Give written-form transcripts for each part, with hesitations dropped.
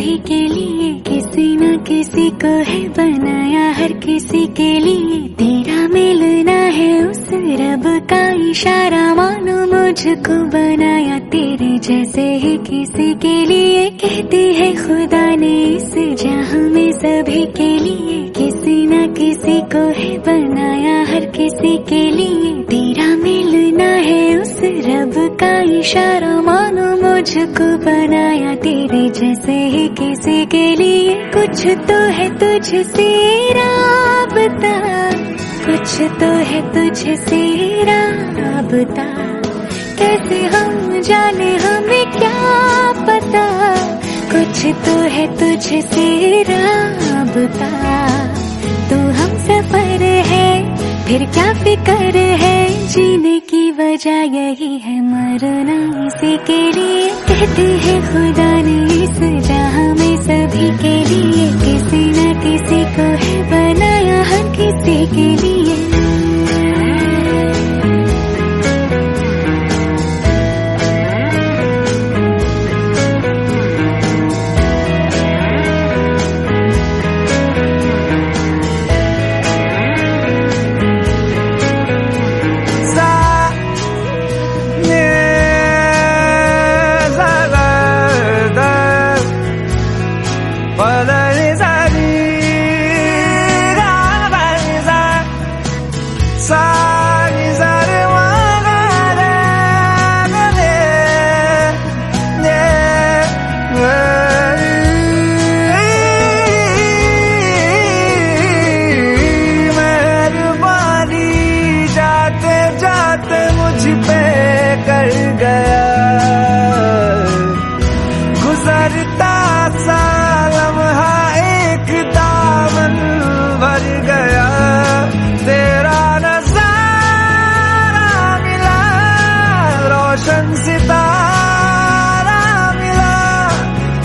सभी के लिए किसी न किसी को है बनाया, हर किसी के लिए तेरा मिलना है उस रब का इशारा। मानो मुझको बनाया तेरे जैसे ही किसी के लिए, कहते हैं खुदा ने इस जहां में सभी के लिए किसी न किसी को है बनाया, हर किसी के लिए तेरा मिलना है उस रब का इशारा। मानो मुझको बनाया तेरे जैसे ही किसी के लिए, कुछ तो है तुझसे राबता, कुछ तो है तुझसे राबता। कैसे हम जाने हमें क्या पता, कुछ तो है तुझसे राबता। तू हम सफर है फिर क्या फिक्र है, जीने की वजह यही है मरना इसी के लिए। कहते हैं खुदा ने इस जहां में सभी के लिए किसी न किसी को है बनाया, हर किसी के लिए।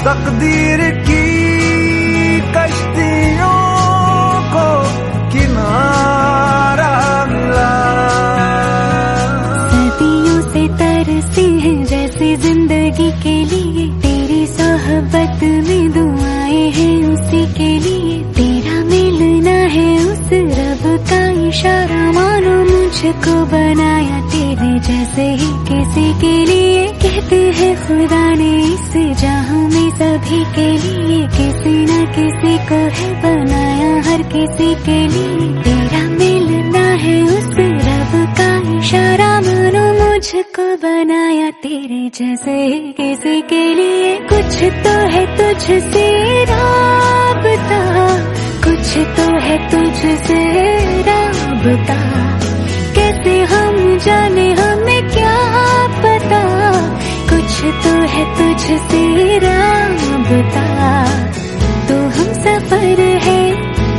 तकदीर की कश्तियों को किनारा मिला। सदियों से तरसी है जैसे जिंदगी के लिए, तेरी सोहबत में दुआएं हैं उसी के लिए। तेरा मिलना है उस रब का इशारा, मानो मुझको बनाया तेरे जैसे ही किसी के लिए। कहते हैं खुदा ने इस जहां में सभी के लिए किसी न किसी को है बनाया, हर किसी के लिए तेरा मिलना है उस रब का इशारा। मानो मुझको बनाया तेरे जैसे ही किसी के लिए, कुछ तो है तुझसे राबता, कुछ तो है तुझसे राबता। कैसे हम जाने हमें क्या पता, कुछ तो है तुझसे राबता। तो हम सफर है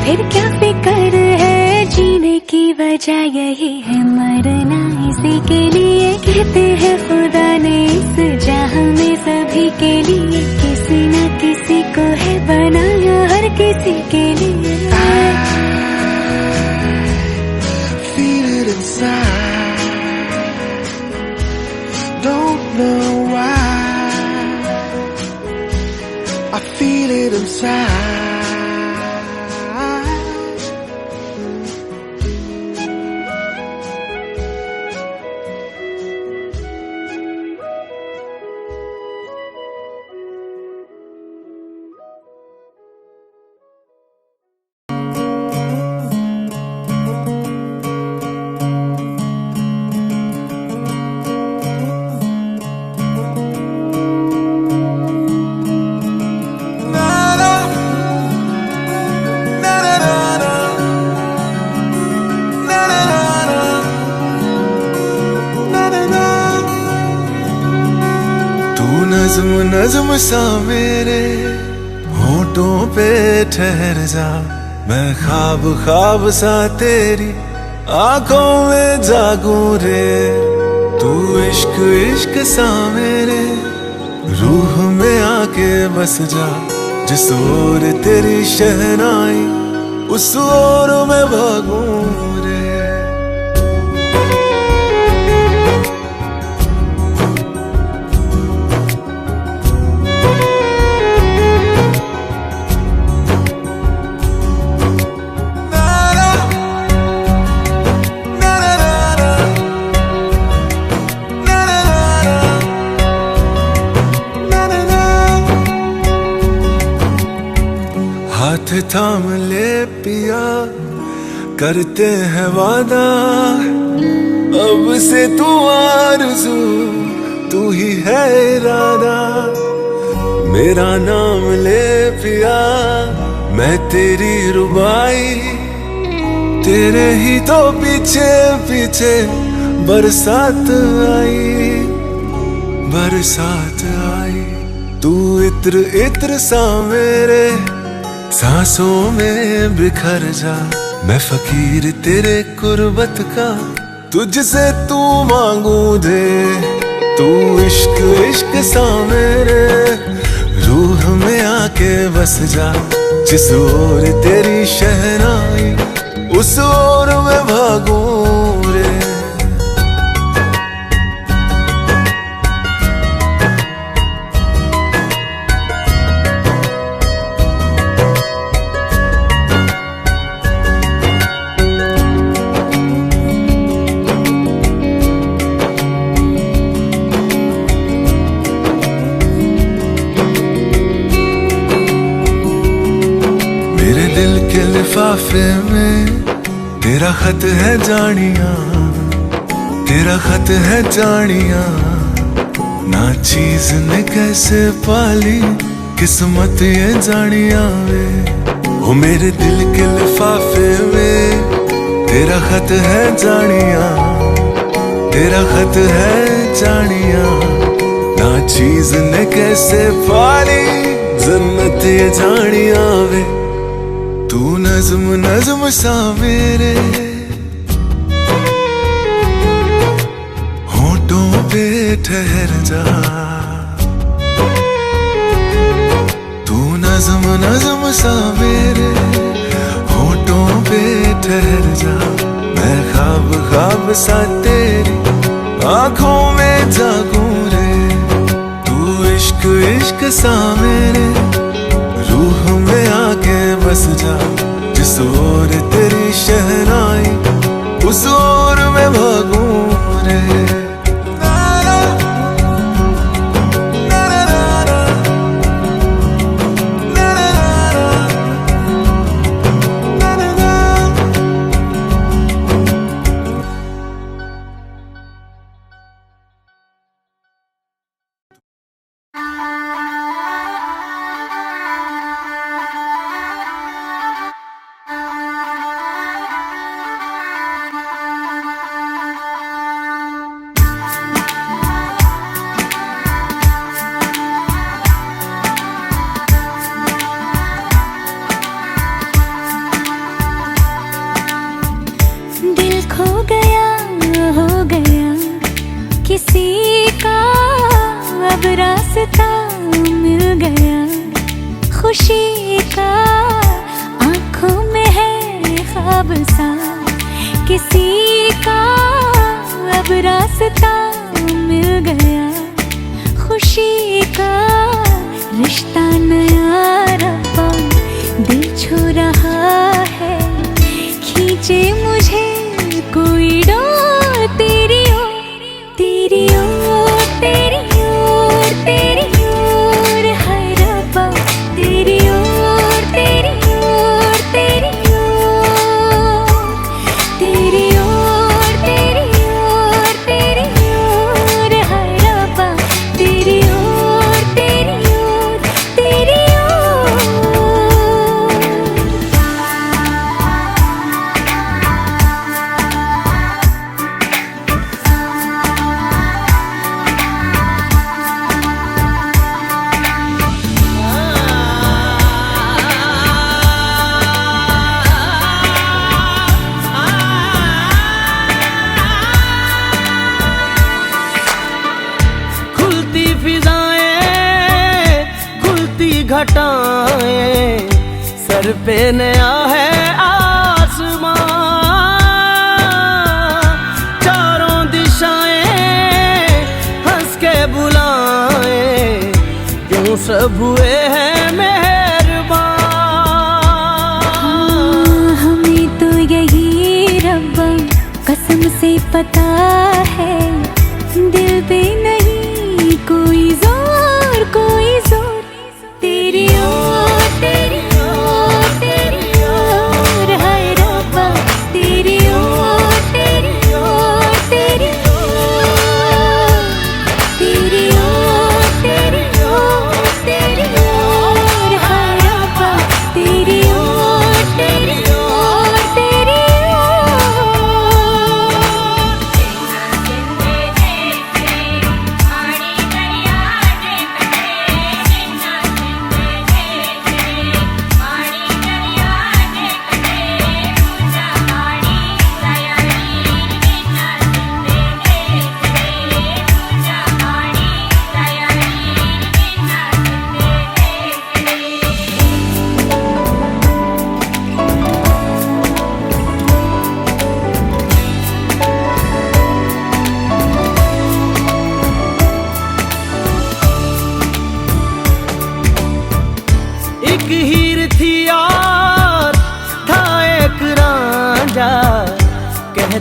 फिर क्या फिक्र है, जीने की वजह यही है मरना इसी के लिए। कहते हैं खुदा ने इस जहां में सभी के लिए किसी न किसी को है बनाया, हर किसी के लिए। Don't know why I feel it inside. नज़्म नज़्म सा मेरे होठों पे ठहर जा, मैं ख्वाब ख्वाब सा तेरी आंखों में जागूं रे। तू इश्क इश्क सा मेरे रूह में आके बस जा, जिस ओर तेरी शहनाई उस ओर मैं भागूं रे। हाथ थाम ले पिया, करते हैं वादा, अब से तू आरज़ू, तू ही है इरादा। मेरा नाम ले पिया, मैं तेरी रुबाई, तेरे ही तो पीछे पीछे बरसात आई, बरसात आई। तू इत्र इत्र सा मेरे सांसों में बिखर जा, मैं फकीर तेरे कुर्बत का, तुझसे तू मांगू दे। तू इश्क इश्क सा मेरे रूह में आके बस जा, जिस ओर तेरी शहनाई उस ओर मैं भागूं रे। मेरे दिल के लिफाफे में तेरा खत है जानिया, तेरा खत है जानिया। ना चीज ने कैसे पाली किस्मत ये जानिया वे। ओ मेरे दिल के लिफाफे में तेरा खत है जानिया, तेरा खत है जानिया। ना चीज ने कैसे पाली जन्नत ये जानिया वे। तू नज़्म नज़्म सा मेरे होठों पे ठहर जा, तू नज़्म नज़्म सा मेरे होठों पे ठहर जा। मैं ख्वाब ख्वाब सा तेरी आँखों में जागूं रे। तू इश्क इश्क सा मेरे रूह में आके बस जा, जिस ओर तेरी शहनाई उस ओर मैं भागूं रे। किसी का अब रास्ता मिल गया, खुशी का आँखों में है ख्वाब सा। किसी का अब रास्ता मिल गया, खुशी का रिश्ता नया रब्बा दिल छू रहा है। खींचे मुझे कोई डोर तेरी ओर, तेरी ओर, तेरी ओर, तेरी ओर है रब्बा। तेरी ओर, तेरी ओर, तेरी ओर, तेरी ओर, तेरी ओर, तेरी ओर है रब्बा। तेरी ओर, तेरी ओर, तेरी ओर। घटाएं सर पे नया है आसमां, चारों दिशाएं हंस के बुलाएं, क्यों सब हुए हैं मेहरबान। हमें तो यही रब्बा कसम से पता है, दिल पे नहीं कोई जोर, कोई जोर। तेरी ओर, तेरी ओर,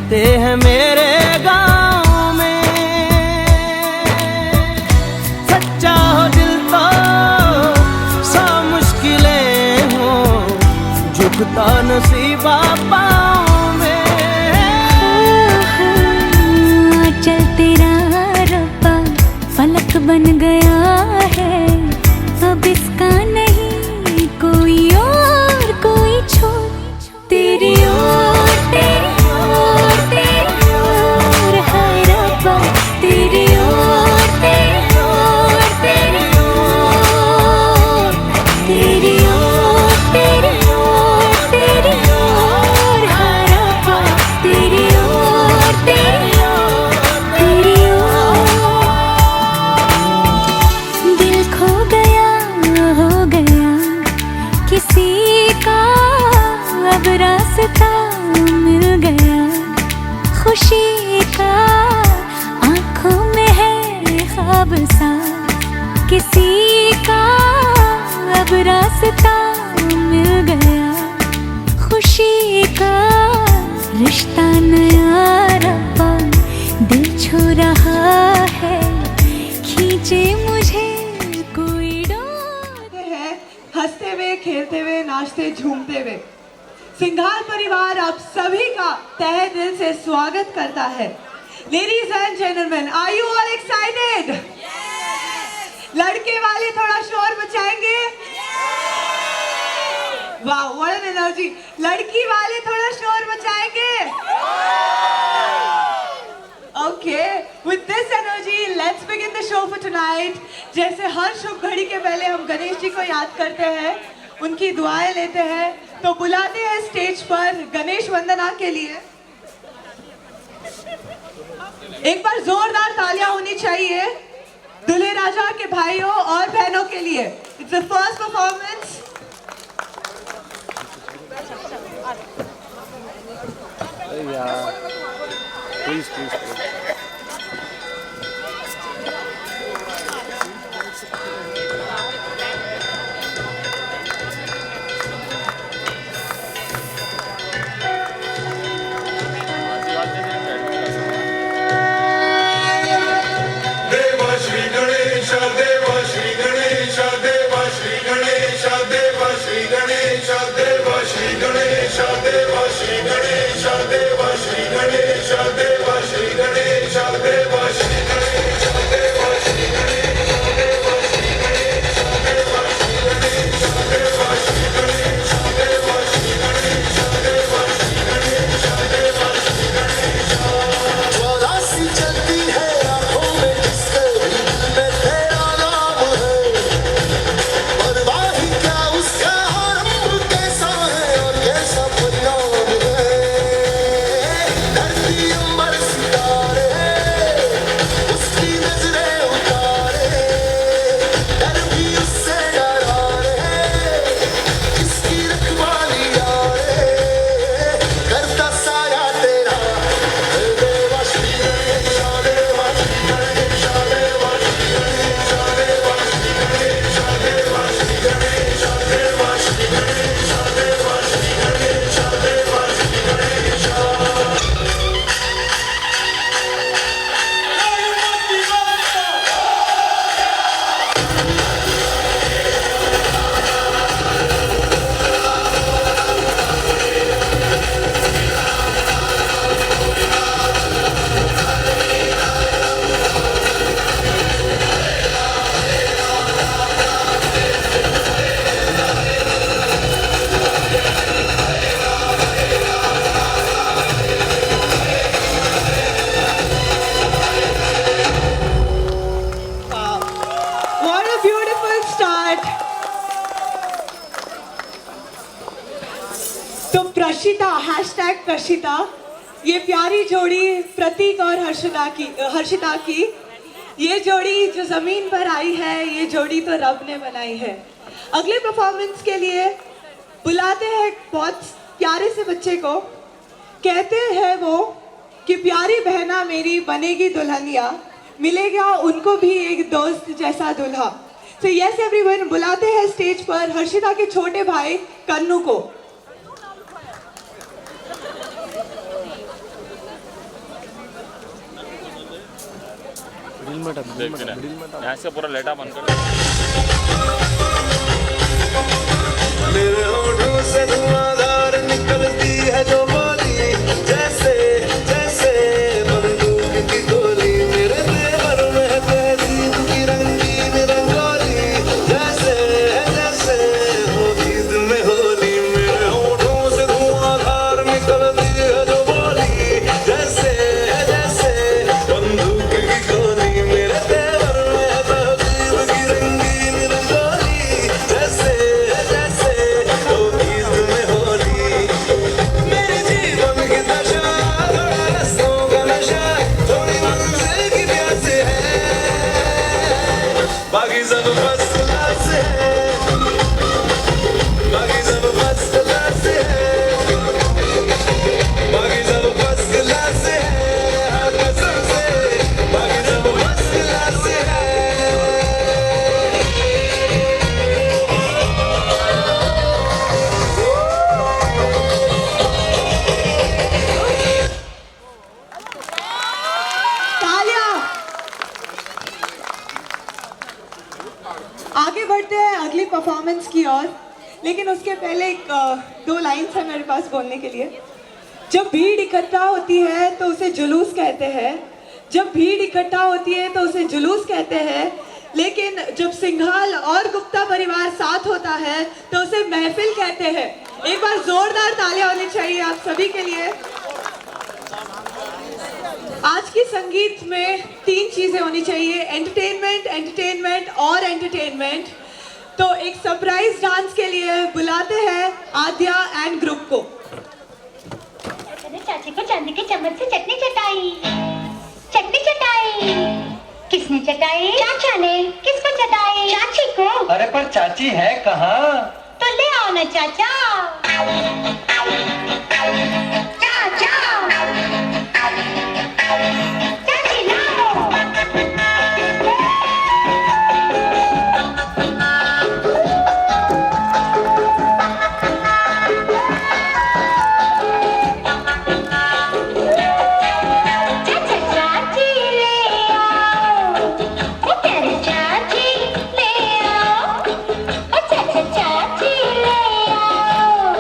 कहते हैं मेरे गाँव में, सच्चा हो दिल तो सौ मुश्किलें हो, झुकता नसीबा पाँव में। चल तेरा रब्बा फलक बन गया है, अब इसका नहीं कोई और कोई छोर, तेरी ओर तेरी ओर तेरी ओर है रब्बा, तेरी ओर तेरी ओर तेरी ओर, तेरी ओर तेरी ओर तेरी ओर है रब्बा, तेरी ओर तेरी ओर तेरी ओर। दिल खो गया हो गया किसी का, अब रास्ता मिल गया खुशी का, आँखों में है ख्वाब सा किसी का, अब रास्ता मिल गया खुशी का, रिश्ता नया रब्बा दिल छू रहा है, खींचे मुझे कोई डोर। है हंसते हुए, खेलते हुए, नाचते झूमते हुए सिंघार परिवार आप सभी का तहे दिल से स्वागत करता है। Ladies and gentleman, are you all excited? लड़के वाले थोड़ा शोर मचाएंगे? वाह, व्हाट एन एनर्जी। लड़की वाले थोड़ा शोर मचाएंगे? Okay, with this energy, let's begin the show for tonight. जैसे हर शुभ घड़ी के पहले हम गणेश जी को याद करते हैं, उनकी दुआएं लेते हैं, तो बुलाते हैं स्टेज पर गणेश वंदना के लिए। एक बार जोरदार तालियां होनी चाहिए दूल्हे राजा के भाइयों और बहनों के लिए। It's the first performance. Please, please, please. देवा श्री गणेश, देवा श्री गणेश, देवा श्री गणेश, देवा श्री गणेश, देवा श्री गणेश, देवा श्री गणेश, देवा श्री गणेश, देवा श्री गणेश, देवा श्री गणेश, देवा श्री गणेश, देवा श्री गणेश, देवा श्री गणेश, देवा श्री गणेश, देवा श्री गणेश, देवा श्री गणेश, देवा श्री गणेश। उदासी चलती है आंखों में जिसके दिल में तेरा नाम है, परवाह ही क्या उसका रंग कैसा है और कैसा परिणाम है। धरती अंबर सितारे उसकी नजरें उतारे, डर भी उससे डरा रे, किसकी रखवाली यारे, करता साया तेरा देवा श्री गणेश, देवा श्री गणेश, देवा श्री गणेश, देवा श्री गणेश, देवा श्री गणेश, देवा श्री गणेश, देवा श्री गणेश, देवा Shri Ganesh. What a beautiful start. तो प्रशिता, हैशटैग प्रशिता, ये प्यारी जोड़ी प्रतीक और हर्षिता की ये जोड़ी जो जमीन पर आई है, ये जोड़ी तो रब ने बनाई है। अगले परफॉर्मेंस के लिए बुलाते हैं बहुत प्यारे से बच्चे को। कहते हैं वो कि प्यारी बहना मेरी बनेगी दुल्हनिया, मिलेगा उनको भी एक दोस्त जैसा दूल्हा। तो यस एवरीवन, बुलाते हैं स्टेज पर हर्षिता के छोटे भाई कन्नू को। यहाँ से पूरा लेटा बंद कर। मेरे होठों से धुआंधार निकलती है जो बोली, जैसे जैसे बंदूक की गोली। मेरे तेवर में तहजीब की रंगीन रंगोली, जैसे जैसे हो ईद में होली। मेरे होठों से धुआंधार निकलती है जो बोली, जैसे जैसे बंदूक की गोली। मेरे तेवर में तहजीब की रंगीन रंगोली, जैसे जैसे हो ईद में होली। मेरे जीवन की दशा थोड़ा रस्तों का नशा, थोड़ी मंजिल की प्यास है, बाकी सब फर्स्ट क्लास है, बाकी सब फर्स्ट क्लास है, बाकी सब फर्स्ट क्लास है, हर कसम से बाकी सब फर्स्ट क्लास है। तालियां। आगे बढ़ते हैं अगली परफॉर्मेंस की ओर, लेकिन उसके पहले दो लाइन्स है मेरे पास बोलने के लिए। जब भीड़ इकट्ठा होती है तो उसे जुलूस कहते हैं, जब भीड़ इकट्ठा होती है तो उसे जुलूस कहते हैं, लेकिन जब सिंघाल और गुप्ता परिवार साथ होता है तो उसे महफिल कहते हैं। एक बार जोरदार तालियां होनी चाहिए आप सभी के लिए। आज की संगीत में तीन चीजें होनी चाहिए, एंटरटेनमेंट, एंटरटेनमेंट और एंटरटेनमेंट। तो एक सरप्राइज डांस के लिए बुलाते हैं आद्या एंड ग्रुप को। चाची को चांदी के चम्मच से चटनी चटाई, चटनी चटाई। किसने चटाई? चाचा ने। किसको चटाई? चाची को। अरे पर चाची है कहाँ? तो ले आओ ना चाचा। चाचा चाची लाओ। चाचा चाची ले आओ, ओ प्यारी चाची ले आओ, ओ चाचा चाची ले आओ,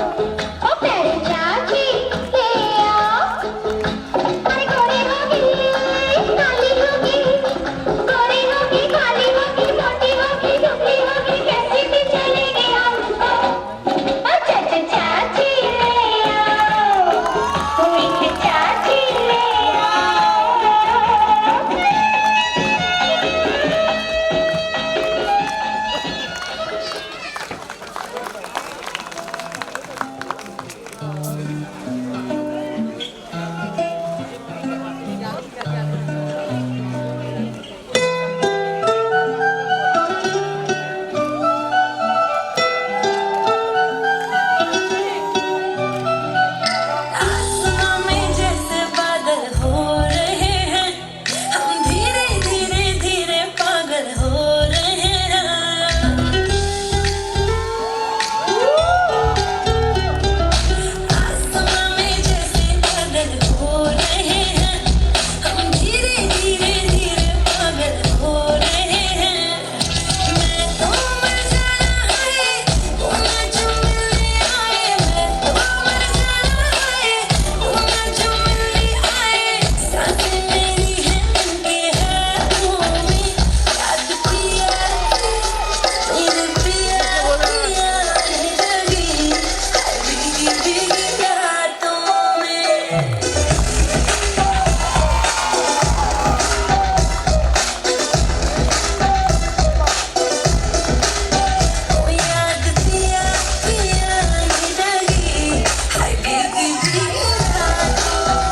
ओ प्यारी चाची ले आओ। अरे गोरी होगी, काली होगी, गोरी होगी, काली होगी, मोटी होगी, दुबली होगी, कैसी भी चलेगी हमको। ओ चाचा चाची ले आओ, ओ मीठी चाची ले आओ। आसमां में जैसे बादल हो रहे हैं, हम धीरे धीरे धीरे पागल हो रहे हैं। आसमां में जैसे बादल हो रहे हैं, हम धीरे धीरे धीरे पागल हो रहे हैं। मैं तो मर जाना है, वो ना जो मिलने आए। मैं तो मर जाना है, वो ना जो मिलने आए। सांसें मेरी हैं उनके हाथों में, याद पिया मेरे पिया पिया लगी भीगी भीगी रातों में। ओ याद पिया पिया लगी हाय भीगी भीगी रातों में।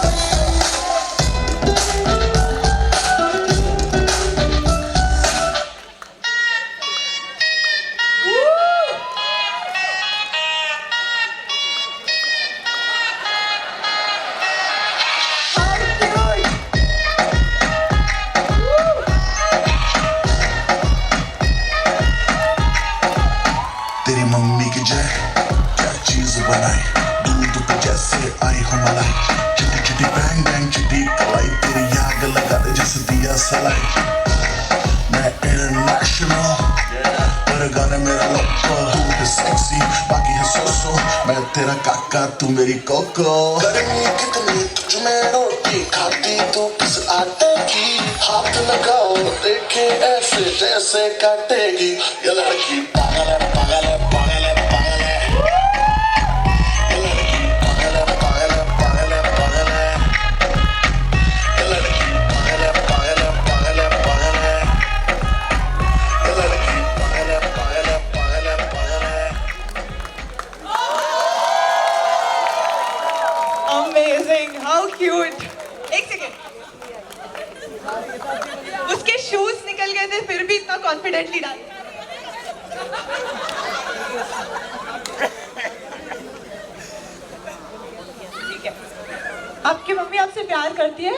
तेरी मम्मी की जय, क्या चीज बनाई, दूध पे जैसे आई हो मलाई। चिटी चिटी बैंग बैंग चिटी कलाई, तेरी आग लगा दे जैसे दिया सलाई। है इंटरनेशनल तेरे गाने मेरा लप्पा सेक्सी बाकी है सोसो मैं तेरा काका तू मेरी कोको गर्मी कितनी तुझ में रोटी खाती तू किस आटे की हाथ लगाओ देखे ऐसे जैसे काटेगी ये लड़की पागल है पागल है पागल है पागल है ये लड़की पागल है पागल है पागल है पागल है ये लड़की पागल है पागल है पागल है पागल है ये लड़की पागल है पागल है पागल है पागल है अमेजिंग, हाउ क्यूट। एक सेकेंड, उसके शूज निकल गए थे फिर भी इतना कॉन्फिडेंटली डांस। ठीक है, आपकी मम्मी आपसे प्यार करती है?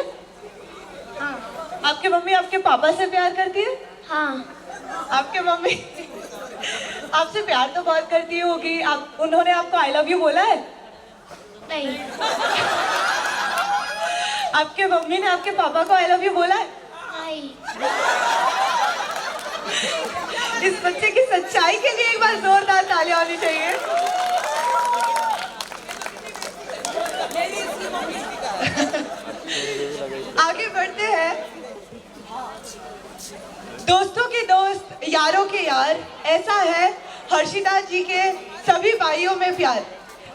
हाँ। आपकी मम्मी आपके पापा से प्यार करती है? हाँ। आपके मम्मी आपसे प्यार तो बहुत करती होगी, आप उन्होंने आपको आई लव यू बोला है? नहीं। आपके मम्मी ने आपके पापा को आई लव यू बोला है? नहीं। इस बच्चे की सच्चाई के लिए एक बार जोरदार तालियां होनी चाहिए। आगे बढ़ते हैं। दोस्तों के दोस्त, यारों के यार, ऐसा है हर्षिता जी के सभी भाइयों में प्यार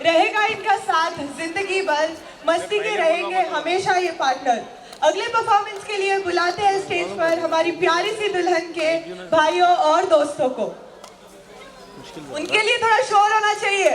रहेगा, इनका साथ जिंदगी भर, मस्ती के रहेंगे हमेशा ये पार्टनर। अगले परफॉर्मेंस के लिए बुलाते हैं स्टेज पर हमारी प्यारी सी दुल्हन के भाइयों और दोस्तों को। उनके लिए थोड़ा शोर होना चाहिए।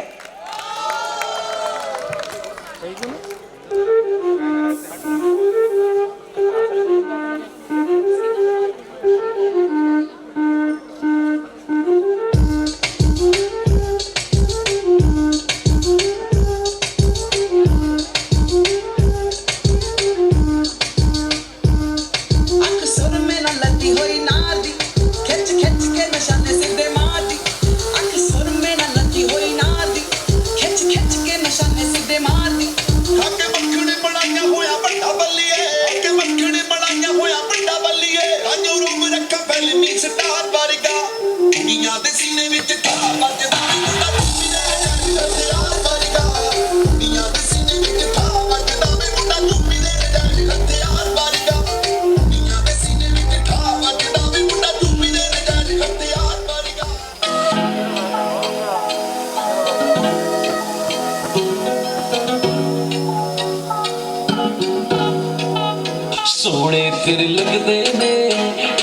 सोने तेरे लगदे ने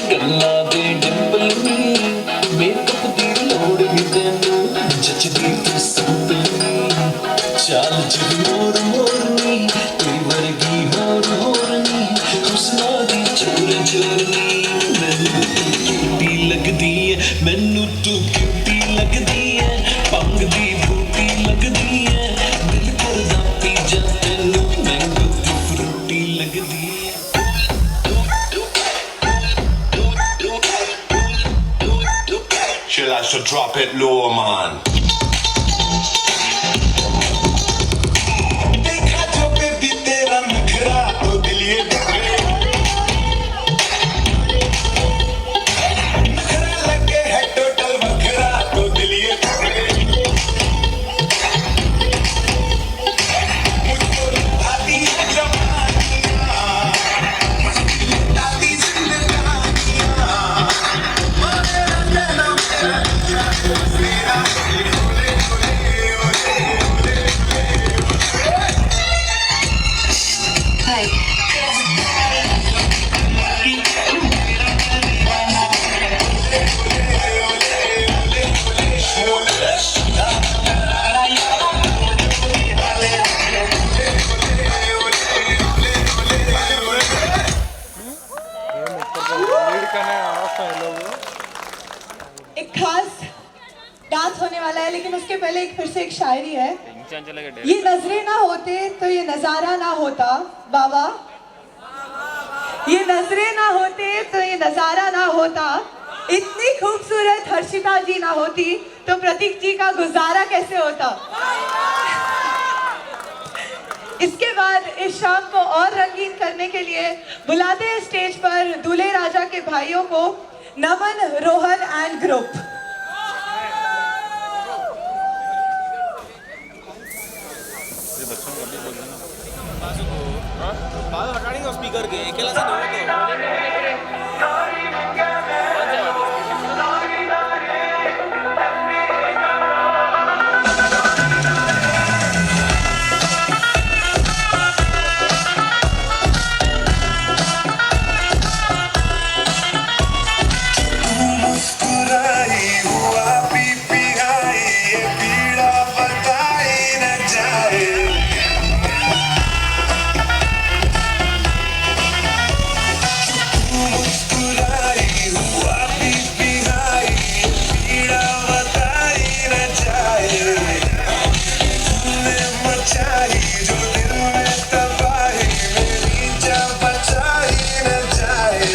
गल्लां दे डिंपल नी मेकअप दी लोड़ नी तैनू जचदी तू सिंपल नी चाल च मोर मोरनी तेरी वर्गी होर होरनी हुस्ना दी चोर चोरनी मैनू तू क्यूटी लगदी है मैनू तू क्यूटी लगदी है पंग दी बूटी लगदी है दिल करदा पी जा तैनू मैंगो दी फ्रूटी लगदी है। She likes to drop it low, man. देखा जो बेबी तेरा नखरा तो दिल ये नखरा लगे है टोटल बखरा तो दिल ये मुझको आती है जवानियाँ आती जिंदगानियाँ एक खास डांस होने वाला है, लेकिन उसके पहले एक फिर से एक शायरी है। ये नजरे ना होते तो ये नजारा ना होता बाबा, ये नजरे ना होते तो ये नजारा ना होता, इतनी खूबसूरत हर्षिता जी ना होती तो प्रतीक जी का गुजारा कैसे होता। इसके बाद इस शाम को और रंगीन करने के लिए बुलाते हैं स्टेज पर दूल्हे राजा के भाइयों को, नमन, रोहन एंड ग्रुप। बाल हटाने का स्पीकर के अकेला से दो मुस्कुराई हुआ पीपीआई, ये पीड़ा बताई न जाए। मुस्कुराई हुआ पीपीआई, ये पीड़ा बताई न जाए। तूने मचाई जो दिल में तबाही, मेरी जान बचाई न जाए।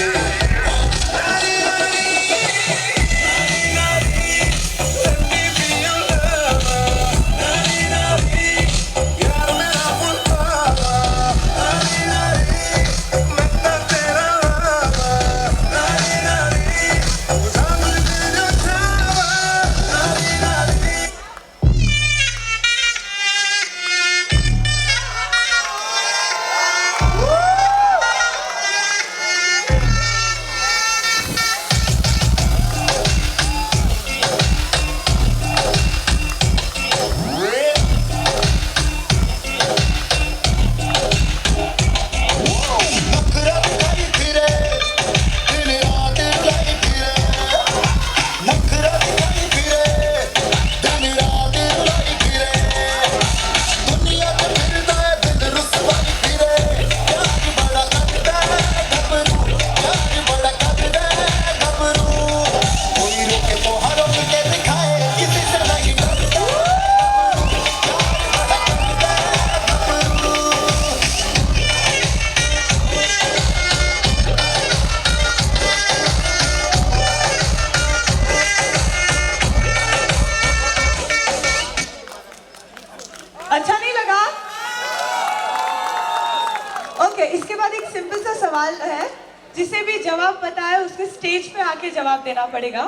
अच्छा नहीं लगा? ओके, इसके बाद एक सिंपल सा सवाल है, जिसे भी जवाब पता है उसके स्टेज पे आके जवाब देना पड़ेगा।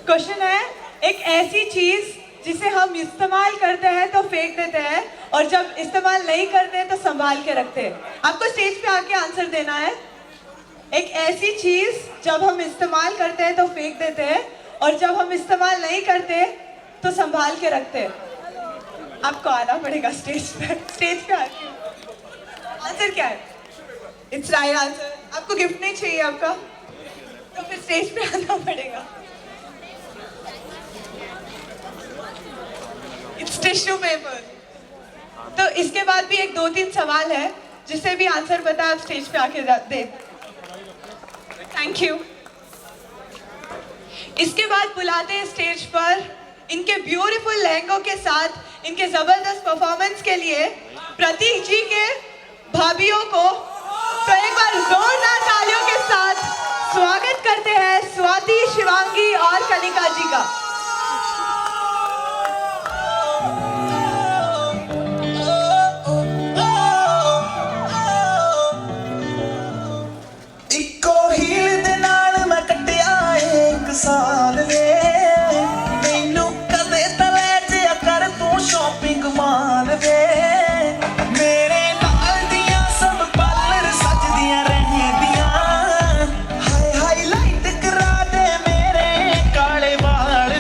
क्वेश्चन है, एक ऐसी चीज जिसे हम इस्तेमाल करते हैं तो फेंक देते हैं, और जब इस्तेमाल नहीं करते हैं तो संभाल के रखते हैं। आपको स्टेज पे आके आंसर देना है। एक ऐसी चीज जब हम इस्तेमाल करते हैं तो फेंक देते हैं, और जब हम इस्तेमाल नहीं करते तो संभाल के रखते हैं। आपको आना पड़ेगा स्टेज पे आके। आंसर क्या है? It's right answer. आपको गिफ्ट नहीं चाहिए आपका, तो फिर स्टेज पे आना पड़ेगा। It's tissue paper. तो इसके बाद भी एक 2-3 सवाल है, जिसे भी आंसर पता है आप स्टेज पे आके दे। Thank you. इसके बाद बुलाते हैं स्टेज पर इनके ब्यूटीफुल लहंगों के साथ इनके जबरदस्त परफॉर्मेंस के लिए प्रतीक जी के भाभियों को। तो एक बार जोरदार तालियों के साथ स्वागत करते हैं स्वाति, शिवांगी और कनिका जी का। इको हील दे नाल मैं कटिया एक साल वे, मैनू कदे तले जिया कर तू शॉपिंग माल वे। मेरे नाल दियां सब पार्लर सजदियां रहदियां, हाय हाईलाइट करा दे मेरे काले बाल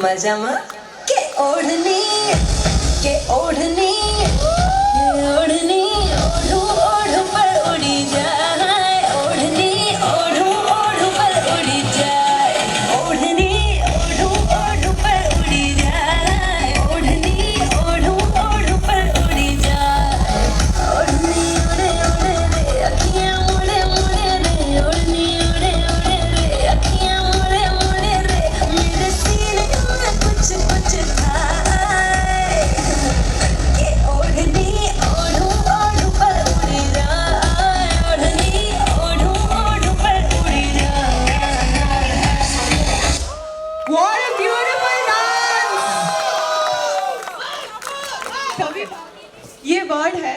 मजामा के ओढ़नी ओढ़ू ओढ़ पर उड़ी जाए ओढ़नी ओढ़ू पर उड़ी जाए ओढ़नी ओढ़ू पर उड़ी जाए ओढ़नी ओढ़ू पर उड़ी जाए ओढ़नी उड़े उड़े रे अखियां मुड़े मुड़े रे ओढ़नी उड़े उड़े रे अखियां मुड़े मुड़े रे मेरे सीने में कुछ था के ओढ़नी ओढ़ू पर उड़ी जाए ओढ़नी ओढ़ू पर उड़ी जाए। What a beautiful dance! सभी ये वर्ड है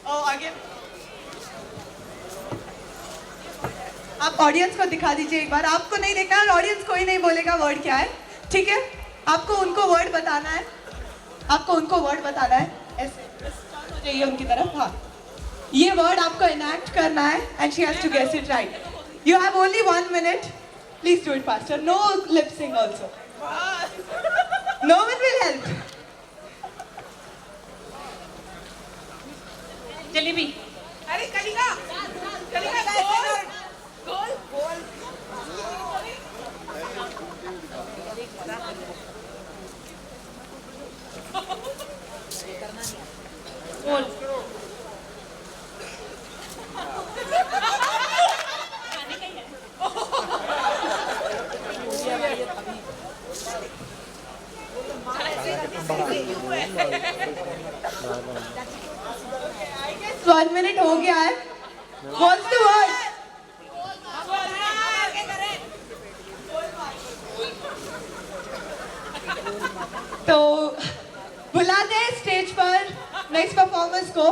और आगे आप ऑडियंस को दिखा दीजिए एक बार। आपको नहीं देखना है और ऑडियंस कोई नहीं बोलेगा वर्ड क्या है, ठीक है? आपको उनको वर्ड बताना है, आपको उनको वर्ड बताना है। ऐसे टर्न हो जाइए उनकी तरफ। हाँ, ये वर्ड आपको इनैक्ट करना है and she has to guess it right. You have only 1 minute. Please do it faster. No lip sync also. No one will help. Jalebi अरे कलिंगा गोल गोल गोल I guess 1 minute हो गया है. What's the word? तो बुला दे stage पर next performance को.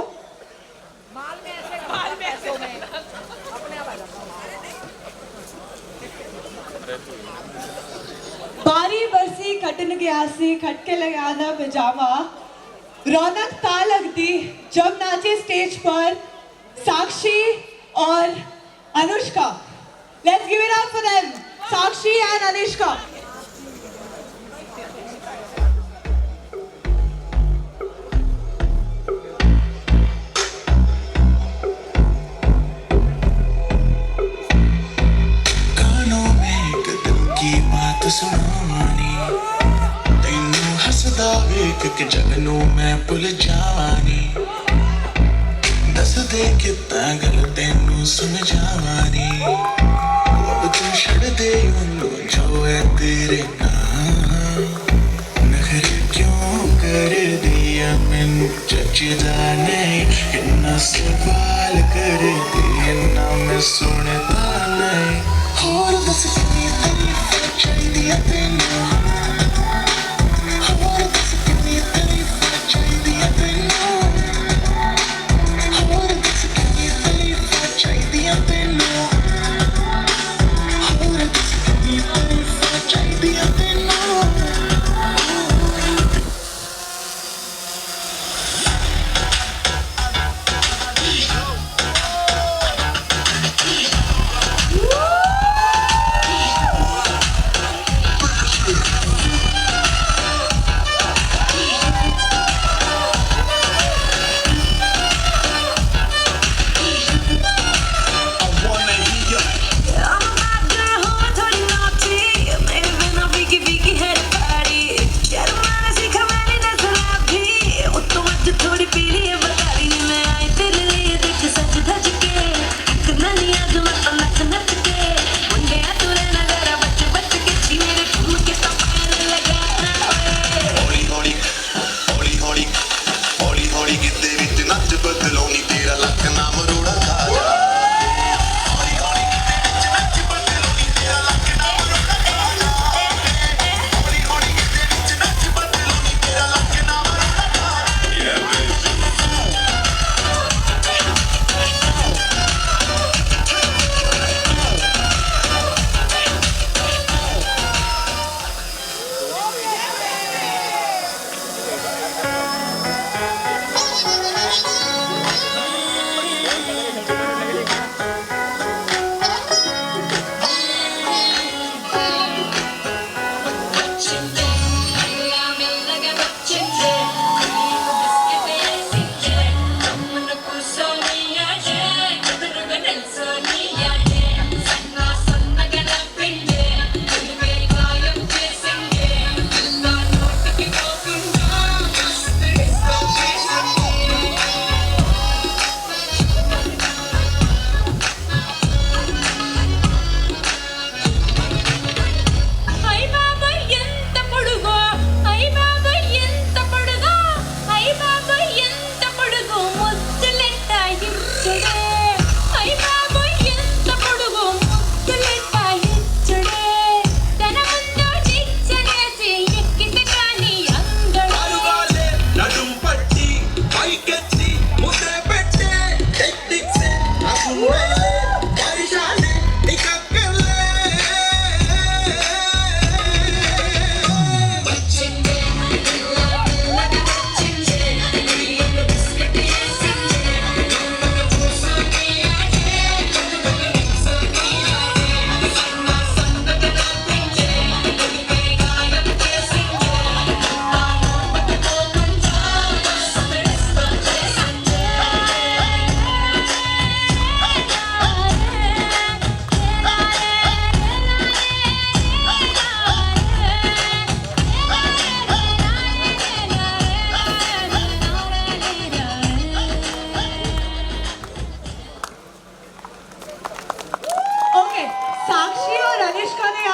बारी बरसी खटन गयासी खटके लगाना पजामा रौनक ता लगती जब नाचे स्टेज पर साक्षी और Anushka. Let's give it up for them, Sakshi and Anushka. कानों में एक दिल की बात सुनानी तेनू हसदा वेख के जगनू मैं भुल जावानी दस दे किता गल तेनू समझावानी अब तू छड़ दे उन्नू जो है तेरे नाम नखरे क्यों कर दिया मैनू जचदा नहीं किन्ना सवाल कर दिया ना मैं सुनता नहीं होर दस कितनी तारीफ चाहिदी है तेनू होर दस कितनी तारीफ चाहिदी है तेनू होर दस कितनी तारीफ चाहिदी है तेनू होर दस कितनी तारीफ चाहिदी है तेनू.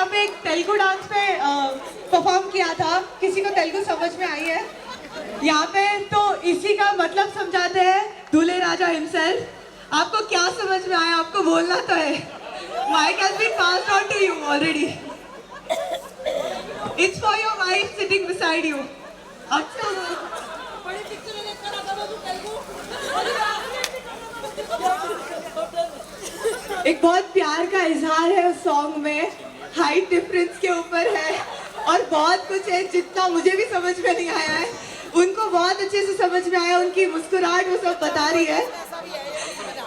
यहाँ पे एक तेलुगु डांस पे परफॉर्म किया था। किसी को तेलुगु समझ में आई है यहाँ पे? तो इसी का मतलब समझाते हैं दूल्हे राजा हिमसेल्फ। आपको क्या समझ में आया? आपको बोलना तो है। Mike has been passed on to you already. It's for your wife sitting beside you. अच्छा, एक बहुत प्यार का इजहार है उस सॉन्ग में, हाइट डिफरेंस के ऊपर है और बहुत कुछ है जितना मुझे भी समझ में नहीं आया है, उनको बहुत अच्छे से समझ में आया। उनकी मुस्कुराहट वो सब बता रही है।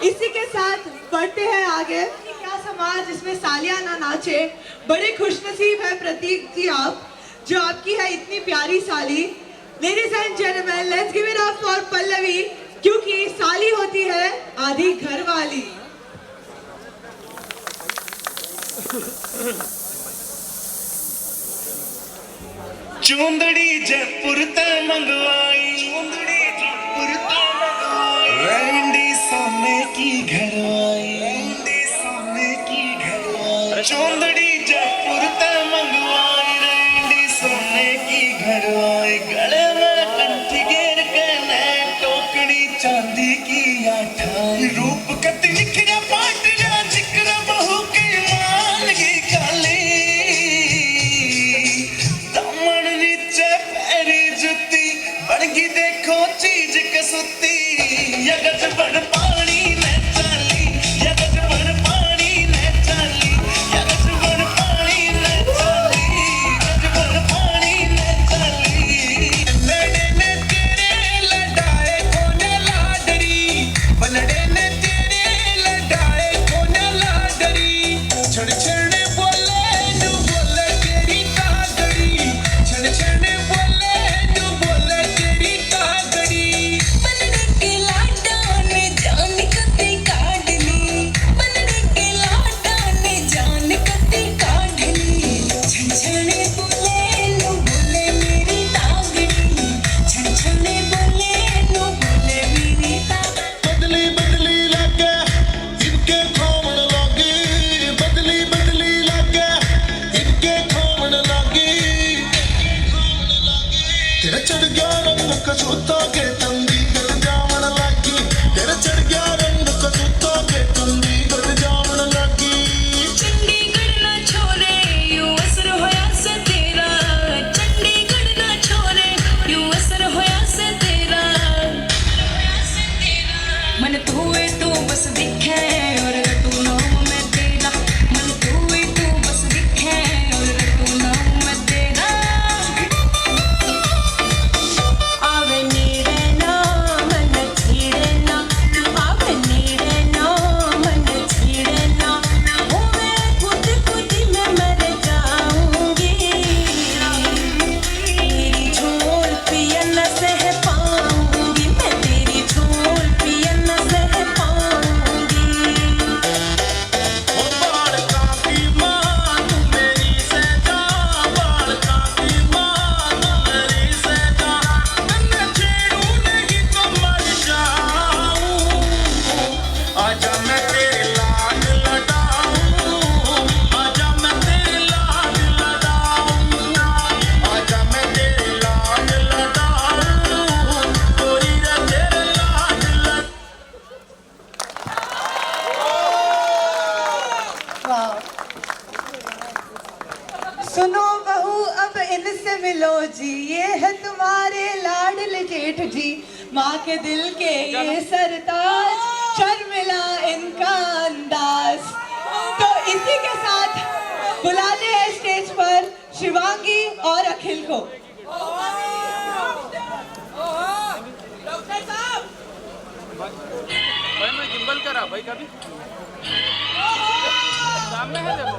इसी के साथ बढ़ते हैं आगे। क्या समाज इसमें सालिया ना नाचे। बड़े खुशनसीब है प्रतीक जी आप, जो आपकी है इतनी प्यारी साली। Ladies and gentleman, let's give it up for Pallavi, क्योंकि साली होती है आधी घर वाली। चूंदड़ी जयपुर ते मंगवाई, चूंदड़ी जयपुर ते मंगवाई, रैंडी सोने की घरवाई, रैंडी सोने की घरवाई। चूंदड़ी जयपुर ते मंगवाई, रैंडी सोने की घरवाई। गले में कंठी घेर के ने टोकड़ी चांदी की आठाई। रूप कति निखरा पाटरा जिक्र बहू के मान की काली। देखो चीज कसुती, यगज बड़ पानी ने चाली, यगज बड़ पानी ने चाली, यगज बड़ पानी ने चाली, यगज बड़ पानी ने चाली। लड़े ने तेरे लड़ाए कोने लाडरी, बलड़े ने तेरे लड़ाए कोने लाडरी। छड़ छड़ बोले तू बोले तेरी कागड़ी, छड़ छड़ बोले तू बोले तेरी कागड़ी। बनने के लाडा ने जान कते काढ़नी, बनने के लाडा ने जान कते काढ़नी। छनछने बोले नु बोले मेरी तागड़ी, छनछने बोले नु बोले मेरी तागड़ी। बदली बदली लगे इनके खोमन लगी, बदली बदली लगे इनके खोमन लगी। तेरा चढ़ गया रंग कसूता के तंदी गद जामन लगी, तेरा चढ़ गया रंग कसूता के तंदी गद जामन लगी। चंडीगढ़ ना छोरे यू असर होया से तेरा, चंडीगढ़ ना छोरे यू असर होया से तेरा। मन तूए तू बस दिखे और तू नाम मैं तेरा, मन तूए तू बस दिखे और तू नाम मैं तेरा। आवे नीरे ना मन छीड़े ना, आवे नीरे ना मन छीड़े ना। ओ मैं खुद खुद में मर जाऊंगी, तेरी झोल पिया न सह पाऊंगी, मैं तेरी झोल पिया न सह पाऊंगी। ओ बालका की मां तू मेरी सजा, बालका की मां तू मेरी सजा। मैं छेड़ू नहीं तो मर जाऊं, आजा मैं तेरे लाड लड़ाऊं, आजा मैं तेरे लाड लड़ाऊं, आजा मैं तेरे लाड लड़ाऊं, गोरी रे तेरे लाड लड़ाऊं। वाह। सुनो बहू अब इनसे मिलो जी, ये है तुम्हारे लाडले जेठ जी। माँ के दिल के ये सरताज, शर्मिला इनका अंदाज। तो इसी के साथ बुलाते हैं स्टेज पर शिवांगी और अखिल को। भाई मैं गिम्बल करा भाई कभी सामने है देखो।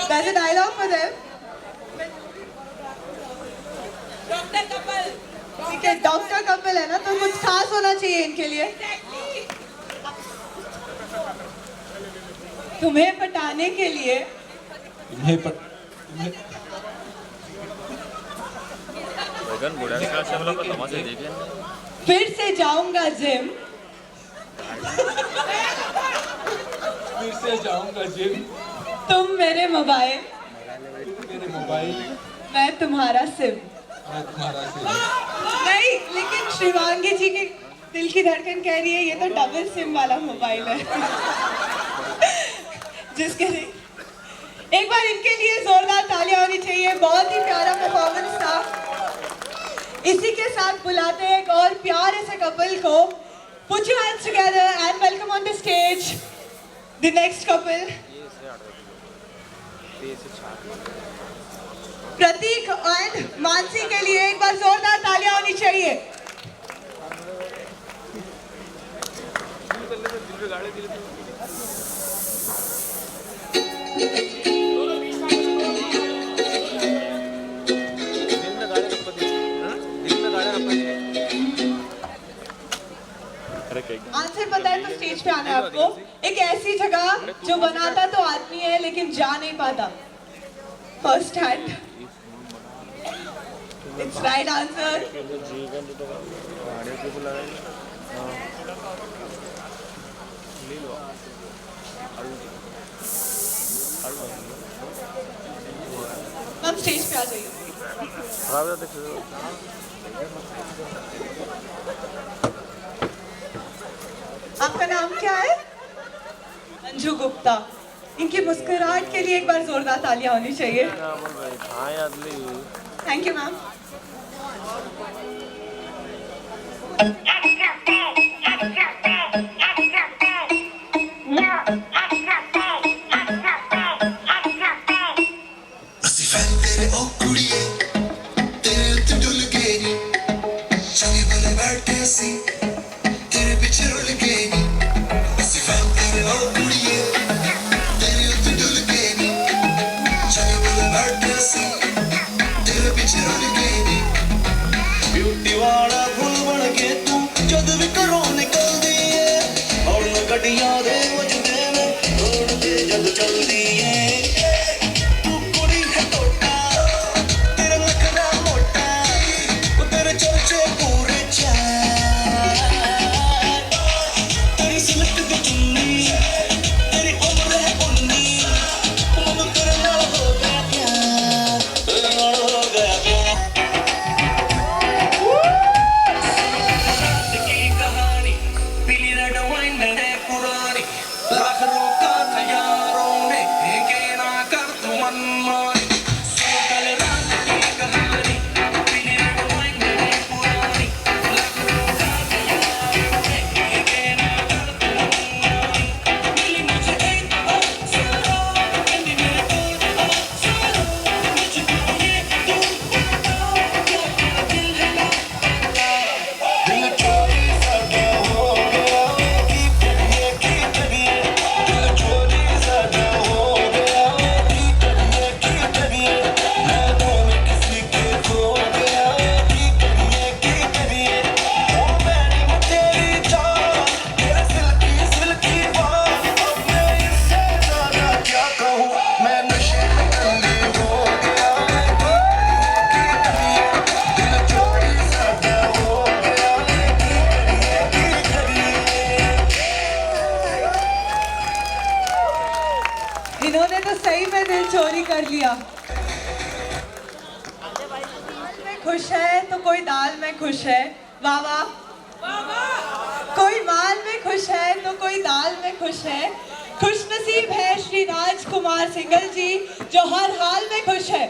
There's a dialogue for them. ठीक है, डॉक्टर कपल है ना, तो कुछ खास होना चाहिए इनके लिए। तुम्हें पटाने के लिए फिर से जाऊंगा जिम, तुम मेरे मोबाइल, मैं तुम्हारा सिम। नहीं, लेकिन शिवांगी जी की दिल की धड़कन कह रही है ये तो डबल सिम वाला मोबाइल है। जिसके लिए एक बार इनके लिए जोरदार तालियां होनी चाहिए। बहुत ही प्यारा परफॉर्मेंस था। इसी के साथ बुलाते हैं एक और प्यारे से कपल को। Put your hands together and welcome on the stage the next couple. प्रतीक और मानसी के लिए एक बार जोरदार तालियां होनी चाहिए। आंसर पता है तो स्टेज पे आना है आपको। एक ऐसी जगह जो बनाता तो आदमी है लेकिन जा नहीं पाता। First hand, it's right answer. हम स्टेज पे आ जाइए। आपका नाम क्या है? अंजू गुप्ता। इनकी मुस्कुराहट के लिए एक बार जोरदार तालियां होनी चाहिए। Thank you ma'am. इन्होंने तो सही में दिल चोरी कर लिया। में खुश है तो कोई दाल में खुश है। वाह वाह। कोई माल में खुश है तो कोई दाल में खुश है। खुश नसीब है श्री राजकुमार सिंघल जी जो हर हाल में खुश है।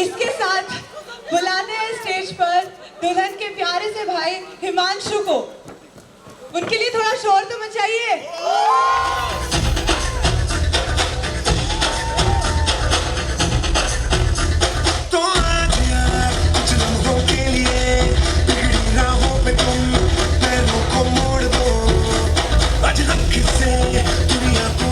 इसके साथ बुलाते हैं स्टेज पर दुल्हन के प्यारे से भाई हिमांशु को। उनके लिए थोड़ा शोर तो मचाइए। तो आज यार कुछ लम्हों के लिए बिगड़ी राहों पे तुम पैरों को मोड़ दो। आज हक से दुनिया को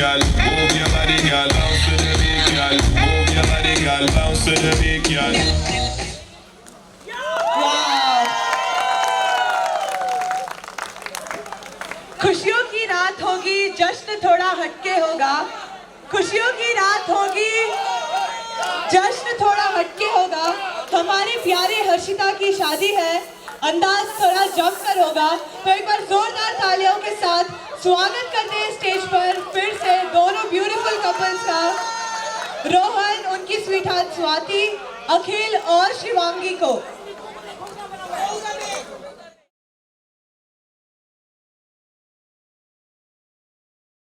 girl. Move your body, girl. Bounce to the beat, girl. Move your body, girl. Bounce to the beat, girl. खुशियों की रात होगी, जश्न थोड़ा हटके होगा। खुशियों की रात होगी, जश्न थोड़ा हटके होगा। हमारे प्यारे हर्षिता की शादी है, अंदाज थोड़ा जमकर होगा। तो एक बार जोरदार तालियों के साथ स्वागत करते हैं स्टेज पर फिर से दोनों ब्यूटीफुल कपल्स का, रोहन, उनकी स्वीटहार्ट स्वाति, अखिल और शिवांगी को।